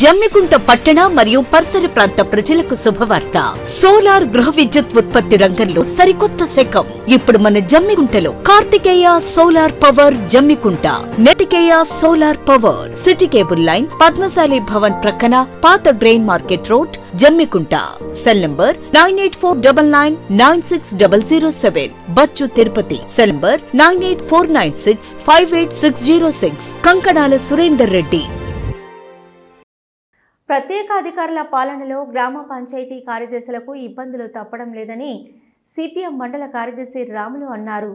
జమ్మికుంట పట్టణ మరియు పరిసర ప్రాంత ప్రజలకు శుభవార్త. సోలార్ గృహ విద్యుత్ ఉత్పత్తి రంగంలో సరికొత్త శకం. ఇప్పుడు మన జమ్మికుంటలో కార్తికేయ సోలార్ పవర్ జమ్మికుంట, నెటికేయ solar power, city cable line, Padmashali Bhavan ప్రక్కన పాత grain market road, Jammikunta. Cell number 9849996007. Bachchu Tirupati. Cell number 9849658606. Kankanala Surender Reddy. ప్రత్యేక అధికారుల పాలనలో గ్రామ పంచాయతీ కార్యదర్శులకు ఇబ్బందులు తప్పడం లేదని సిపిఎం మండల కార్యదర్శి రాములు అన్నారు.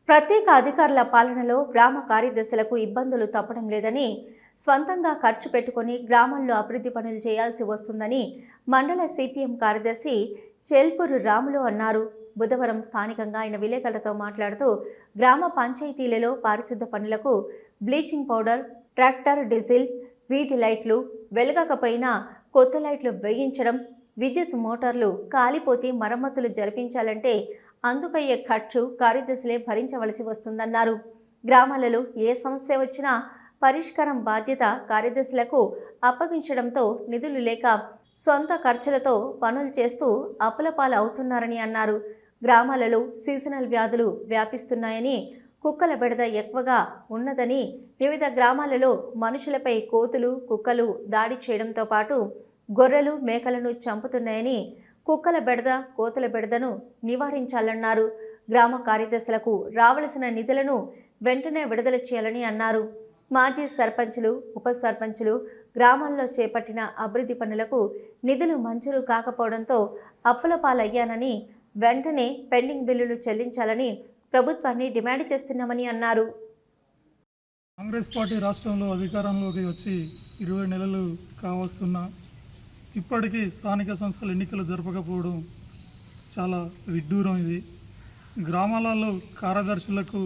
ప్రత్యేక అధికారుల పాలనలో గ్రామ కార్యదర్శులకు ఇబ్బందులు తప్పడం లేదని, స్వంతంగా ఖర్చు పెట్టుకుని గ్రామంలో అభివృద్ధి పనులు చేయాల్సి వస్తుందని మండల సిపిఎం కార్యదర్శి చెల్పూరు రాములు అన్నారు. బుధవారం స్థానికంగా ఆయన విలేకరులతో మాట్లాడుతూ గ్రామ పంచాయతీలలో పారిశుద్ధ పనులకు బ్లీచింగ్ పౌడర్, ట్రాక్టర్ డీజిల్, వీధి లైట్లు వెలగకపోయినా కొత్త లైట్లు వేయించడం, విద్యుత్ మోటార్లు కాలిపోతే మరమ్మతులు జరిపించాలంటే అందుకయ్యే ఖర్చు కార్యదర్శులే భరించవలసి వస్తుందన్నారు. గ్రామాలలో ఏ సమస్య వచ్చినా పరిష్కారం బాధ్యత కార్యదర్శులకు అప్పగించడంతో నిధులు లేక సొంత ఖర్చులతో పనులు చేస్తూ అప్పులపాలు అవుతున్నారని అన్నారు. గ్రామాలలో సీజనల్ వ్యాధులు వ్యాపిస్తున్నాయని, కుక్కల బెడద ఎక్కువగా ఉన్నదని, వివిధ గ్రామాలలో మనుషులపై కోతులు, కుక్కలు దాడి చేయడంతో పాటు గొర్రెలు, మేకలను చంపుతున్నాయని, కుక్కల బెడద, కోతుల బెడదను నివారించాలన్నారు. గ్రామ కార్యదర్శులకు రావలసిన నిధులను వెంటనే విడుదల చేయాలని అన్నారు. మాజీ సర్పంచులు, ఉప సర్పంచులు గ్రామాల్లో చేపట్టిన అభివృద్ధి పనులకు నిధులు మంజూరు కాకపోవడంతో అప్పుల పాలయ్యానని, వెంటనే పెండింగ్ బిల్లులు చెల్లించాలని ప్రభుత్వాన్ని డిమాండ్ చేస్తున్నామని అన్నారు. కాంగ్రెస్ పార్టీ రాష్ట్రంలో అధికారంలోకి వచ్చి 20 నెలలు కావస్తున్నా ఇప్పటికీ స్థానిక సంస్థల ఎన్నికలు జరపకపోవడం చాలా విడ్డూరం. ఇది గ్రామాలలో కార్యదర్శులకు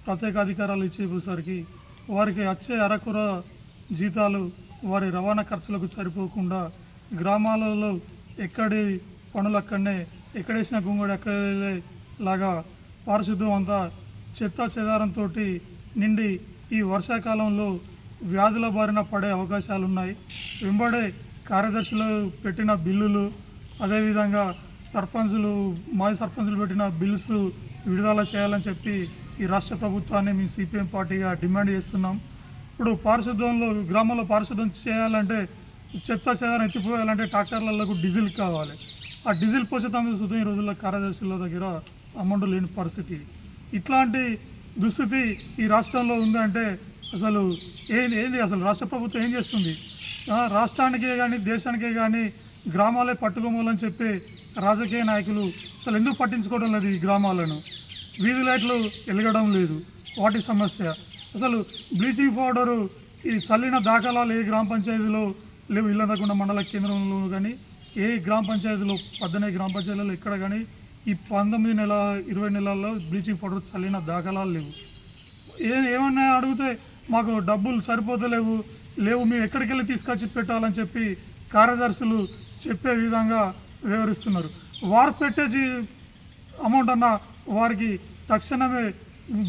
ప్రత్యేక అధికారాలు ఇచ్చేసరికి వారికి వచ్చే అరకుర జీతాలు వారి రవాణా ఖర్చులకు సరిపోకుండా గ్రామాలలో ఎక్కడి పనులు అక్కడనే, ఎక్కడేసిన గుంగడు ఎక్కడే లాగా పారిశుద్ధ్యం అంతా చెత్త చెదారంతో నిండి ఈ వర్షాకాలంలో వ్యాధుల బారిన పడే అవకాశాలు ఉన్నాయి. వెంబడే కార్యదర్శులు పెట్టిన బిల్లులు, అదేవిధంగా మాజీ సర్పంచులు పెట్టిన బిల్స్ విడుదల చేయాలని చెప్పి ఈ రాష్ట్ర ప్రభుత్వాన్ని మీ సిపిఎం పార్టీగా డిమాండ్ చేస్తున్నాం. ఇప్పుడు గ్రామంలో పారిశుద్ధ్యం చేయాలంటే, చెత్త చెదారం ఎత్తిపోయాలంటే ట్రాక్టర్లకు డీజిల్ కావాలి. ఆ డీజిల్ పోసేటందుకు సుతం ఈ రోజుల్లో కార్యదర్శుల దగ్గర అమౌంట్ లేని పరిస్థితి. ఇట్లాంటి దుస్థితి ఈ రాష్ట్రంలో ఉందంటే అసలు ఏంది అసలు రాష్ట్ర ప్రభుత్వం ఏం చేస్తుంది? రాష్ట్రానికే కానీ దేశానికే కానీ గ్రామాలే పట్టుకోమని చెప్పి రాజకీయ నాయకులు అసలు ఎందుకు పట్టించుకోవడం లేదు? ఈ గ్రామాలను వీధి లైట్లు వెలగడం లేదు, వాటి సమస్య. అసలు బ్లీచింగ్ పౌడరు ఈ చల్లిన దాఖలాలు ఏ గ్రామ పంచాయతీలో లేవు. ఇల్లనకుండా మండల కేంద్రంలో కానీ ఏ గ్రామ పంచాయతీలో 18 గ్రామ పంచాయతీలలో ఎక్కడ కానీ ఈ 19 నెల 20 నెలల్లో బ్లీచింగ్ పౌడర్ చల్లిన దాఖలాలు లేవు. ఏమన్నా అడిగితే మాకు డబ్బులు సరిపోతలేవు, మేము ఎక్కడికి వెళ్ళి తీసుకొచ్చి పెట్టాలని చెప్పి కార్యదర్శులు చెప్పే విధంగా వివరిస్తున్నారు. వారు పెట్టే అమౌంట్ అన్న వారికి తక్షణమే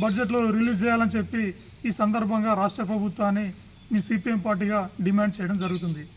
బడ్జెట్లో రిలీజ్ చేయాలని చెప్పి ఈ సందర్భంగా రాష్ట్ర ప్రభుత్వాన్ని మీ సిపిఎం పార్టీగా డిమాండ్ చేయడం జరుగుతుంది.